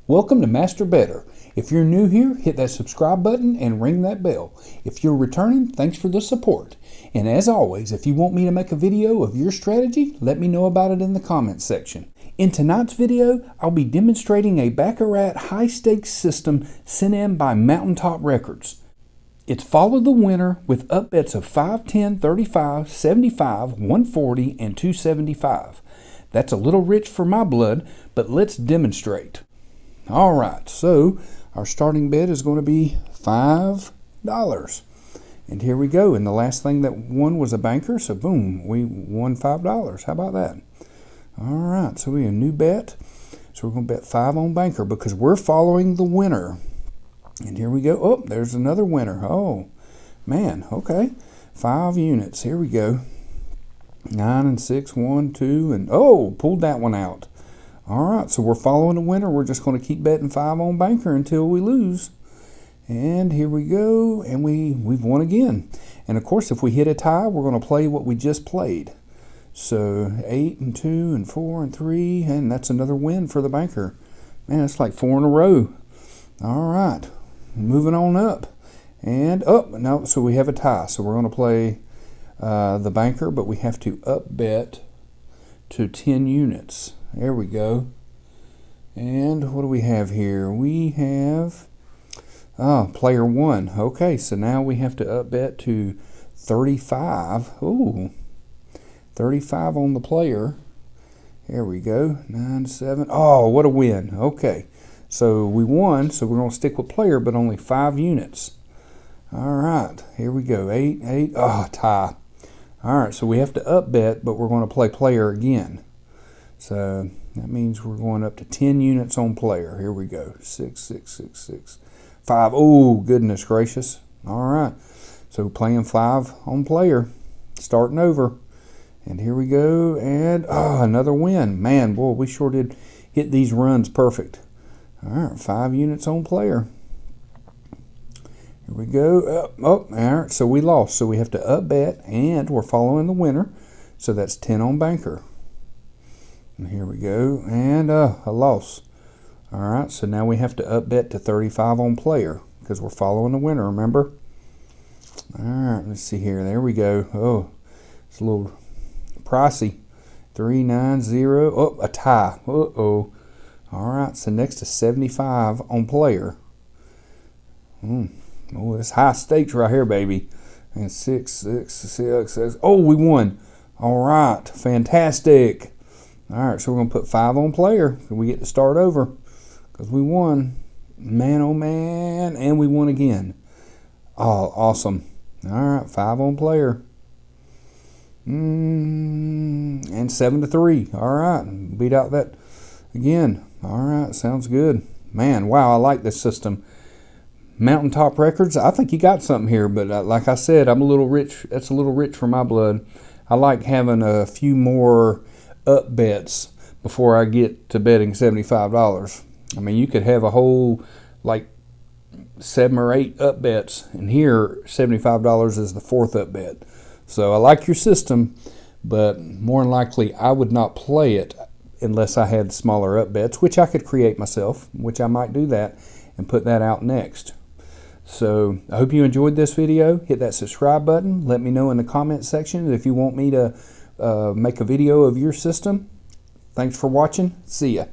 Welcome to Master Better. If you're new here, hit that subscribe button and ring that bell. If you're returning, thanks for the support. And as always, if you want me to make a video of your strategy, let me know about it in the comments section. In tonight's video, I'll be demonstrating a Baccarat high-stakes system sent in by Mountaintop Records. It's follow the winner with up bets of 5, 10, 35, 75, 140, and 275. That's a little rich for my blood, but let's demonstrate. All right, so our starting bet is going to be $5. And here we go. And the last thing that won was a banker, so boom, we won $5. How about that? All right, so we have a new bet. So we're going to bet 5 on banker because we're following the winner. And here we go. Oh, there's another winner. Oh, man, okay. 5 units. Here we go. 9 and 6, 1, 2, and oh, pulled that one out. All right, so we're following the winner. We're just going to keep betting 5 on banker until we lose. And here we go, and we've won again. And of course, if we hit a tie, we're going to play what we just played. So 8 and 2 and 4 and 3, and that's another win for the banker. Man, it's like 4 in a row. All right, moving on up. And oh, no, so we have a tie. So we're going to play the banker, but we have to up bet to 10 units. There we go. And what do we have here? We have player 1. Okay, so now we have to up bet to 35. Ooh, 35 on the player. There we go. 9, 7. Oh, what a win. Okay, so we won, so we're going to stick with player, but only 5 units. All right, here we go. 8, 8. Oh, tie. All right, so we have to up bet, but we're going to play player again. So that means we're going up to 10 units on player. Here we go. 6, 6, 6, 6, 5. Oh, goodness gracious. All right. So playing 5 on player. Starting over. And here we go. And another win. Man, boy, we sure did hit these runs perfect. All right, 5 units on player. Here we go. All right, so we lost. So we have to up bet, and we're following the winner. So that's 10 on banker. And here we go, and a loss. All right, so now we have to up bet to 35 on player because we're following the winner, remember? All right, let's see here. There we go. Oh, it's a little pricey. 3, 9, 0. Oh, a tie. Uh-oh. All right, so next to 75 on player. Oh, it's high stakes right here, baby. And 6, 6, 6, 6. Oh, we won. All right, fantastic. All right, so we're going to put 5 on player. So we get to start over because we won. Man, oh, man. And we won again. Oh, awesome. All right, 5 on player. And 7 to 3. All right, beat out that again. All right, sounds good. Man, wow, I like this system. Mountaintop Records, I think you got something here, but like I said, I'm a little rich. That's a little rich for my blood. I like having a few more up bets before I get to betting $75. I mean, you could have a whole like 7 or 8 up bets, and here $75 is the 4th up bet. So I like your system, but more than likely I would not play it unless I had smaller up bets, which I could create myself, which I might do that and put that out next. So I hope you enjoyed this video. Hit that subscribe button. Let me know in the comment section if you want me to make a video of your system. Thanks for watching. See ya.